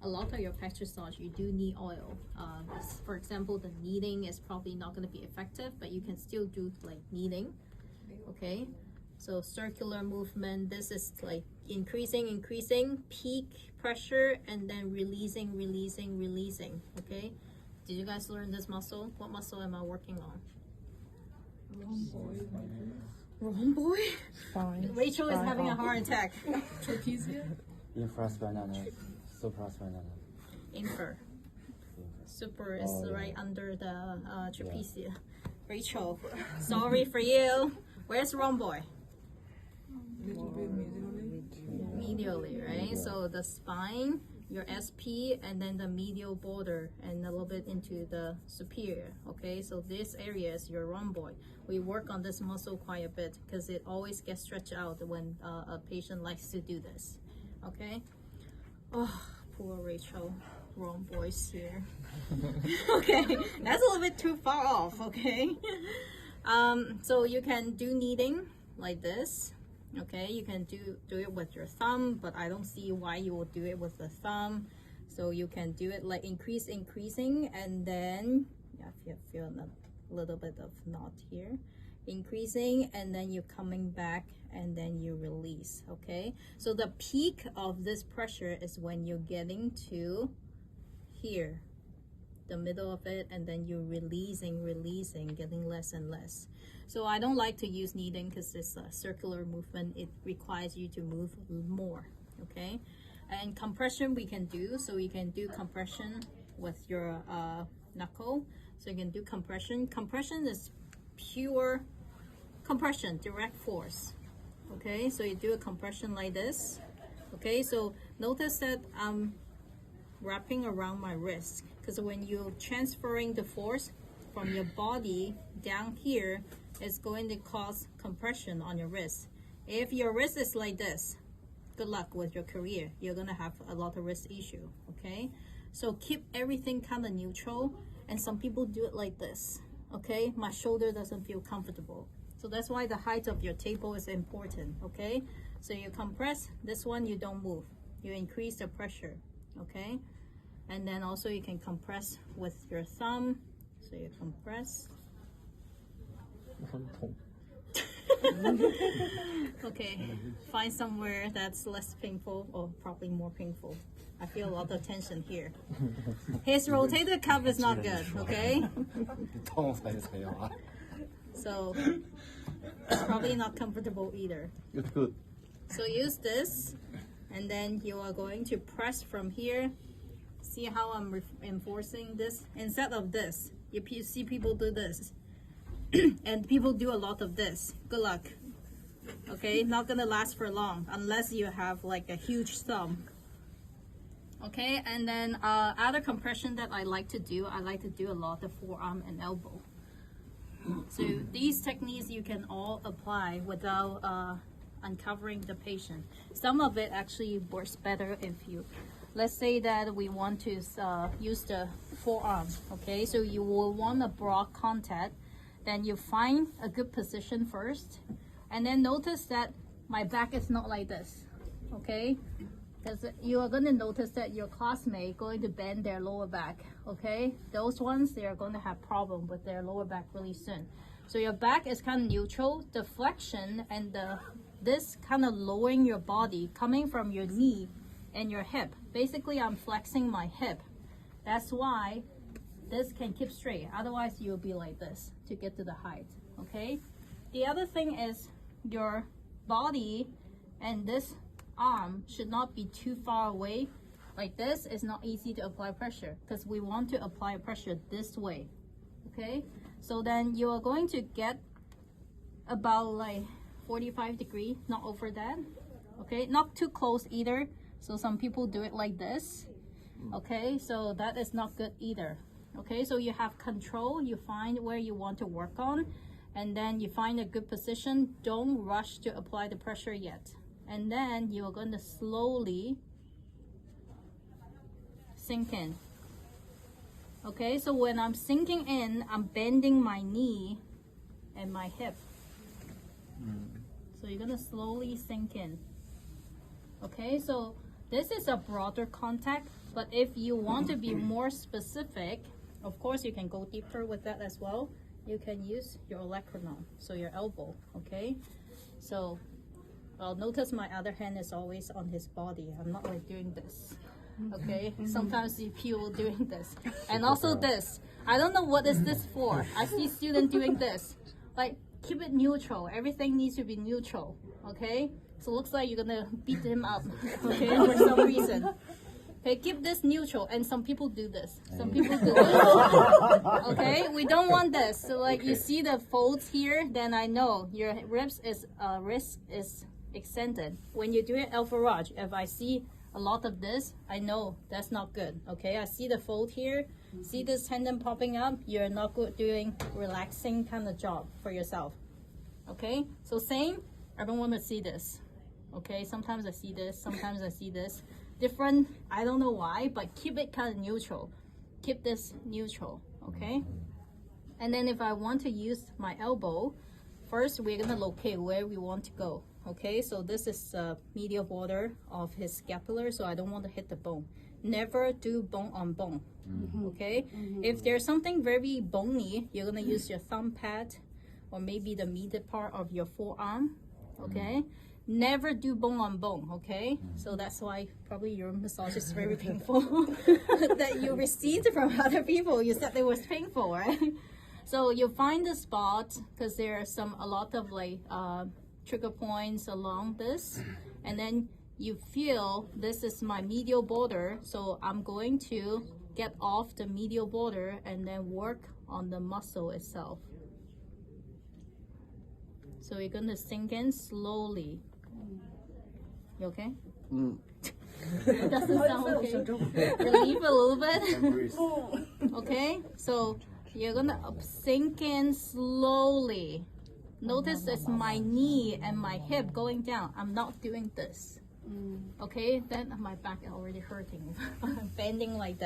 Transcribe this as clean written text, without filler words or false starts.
a lot of your pec massage, you do need oil. For example, the kneading is probably not going to be effective, but you can still do like kneading. Okay, so circular movement, this is like increasing, peak pressure, and then releasing. Okay, did you guys learn this muscle? What muscle am I working on? Rhomboid? Fine. Rachel is having a heart attack. Trapezius? Infraspinatus, supraspinatus. Infer. Super is right under the trapezia. Yeah. Rachel, sorry for you. Where's rhomboid? Medially, right? So the spine, your SP, and then the medial border, and a little bit into the superior. Okay, so this area is your rhomboid. We work on this muscle quite a bit because it always gets stretched out when a patient likes to do this. Okay. Oh, poor Rachel. Rhomboids here. Okay, that's a little bit too far off. Okay. So you can do kneading like this. Okay, you can do it with your thumb, but I don't see why you will do it with the thumb. So you can do it like increasing, and then if you feel a little bit of knot here, increasing, and then you're coming back, and then you release. Okay, so the peak of this pressure is when you're getting to here, the middle of it, and then you're releasing, getting less and less. So I don't like to use kneading because it's a circular movement. It requires you to move more. Okay, and compression we can do. So you can do compression with your knuckle. So you can do compression. Compression is pure compression, direct force. Okay, so you do a compression like this. Okay, so notice that I'm wrapping around my wrist, because when you're transferring the force from your body down here, it's going to cause compression on your wrist. If your wrist is like this, good luck with your career. You're gonna have a lot of wrist issue. Okay, so keep everything kind of neutral. And some people do it like this. Okay, my shoulder doesn't feel comfortable, so that's why the height of your table is important. Okay, so you compress this one, you don't move, you increase the pressure. Okay, and then also you can compress with your thumb. So you compress. Okay, find somewhere that's less painful, or probably more painful. I feel a lot of tension here. His rotator cuff is not good. Okay, so it's probably not comfortable either. It's good. So use this, and then you are going to press from here. See how I'm enforcing this instead of this. You see people do this and people do a lot of this. Good luck. Okay, not gonna last for long unless you have like a huge thumb. Okay, and then other compression that I like to do a lot of forearm and elbow. So these techniques you can all apply without uncovering the patient. Some of it actually works better if you, let's say that we want to use the forearm. Okay, so you will want a broad contact. Then you find a good position first, and then notice that my back is not like this. Okay, because you are going to notice that your classmate going to bend their lower back. Okay, those ones, they are going to have problem with their lower back really soon. So your back is kind of neutral. The flexion and this kind of lowering your body coming from your knee and your hip. Basically, I'm flexing my hip. That's why this can keep straight. Otherwise, you'll be like this to get to the height. Okay. The other thing is your body and this arm should not be too far away. Like this is not easy to apply pressure because we want to apply pressure this way. Okay. So then you are going to get about like 45 degrees, not over that. Okay. Not too close either. So some people do it like this. Okay, so that is not good either. Okay, so you have control, you find where you want to work on, and then you find a good position. Don't rush to apply the pressure yet. And then you're going to slowly sink in. Okay, so when I'm sinking in, I'm bending my knee and my hip. So you're going to slowly sink in. Okay, so this is a broader contact. But if you want to be more specific, of course you can go deeper with that as well. You can use your olecranon, so your elbow, okay? So notice my other hand is always on his body. I'm not like doing this, okay? Sometimes you people doing this. And also this. I don't know what is this for. I see students doing this. Like, keep it neutral. Everything needs to be neutral, okay? So it looks like you're gonna beat him up, okay, for some reason. Okay, keep this neutral. And some people do this. Some people do this. Okay, we don't want this. So like you see the folds here, then I know your wrist is extended. When you do it alpha raj, if I see a lot of this, I know that's not good. Okay, I see the fold here, see this tendon popping up, you're not good doing relaxing kind of job for yourself. Okay, so same, I don't want to see this. Okay, sometimes I see this, sometimes I see this. Different, I don't know why, but keep it kind of neutral. Keep this neutral, okay? And then if I want to use my elbow, first we're gonna locate where we want to go. Okay, so this is medial border of his scapular, so I don't want to hit the bone. Never do bone on bone, okay? If there's something very bony, you're gonna use your thumb pad or maybe the medial part of your forearm, okay? Never do bone on bone, okay? So that's why probably your massage is very painful that you received from other people. You said it was painful, right? So you find the spot because there are a lot of like trigger points along this, and then you feel this is my medial border, so I'm going to get off the medial border and then work on the muscle itself. So you're gonna sink in slowly. You okay? It doesn't sound okay. Relieve a little bit. Okay, so you're gonna sink in slowly. Notice it's my knee and my hip going down. I'm not doing this. Okay, then my back is already hurting. I'm bending like that.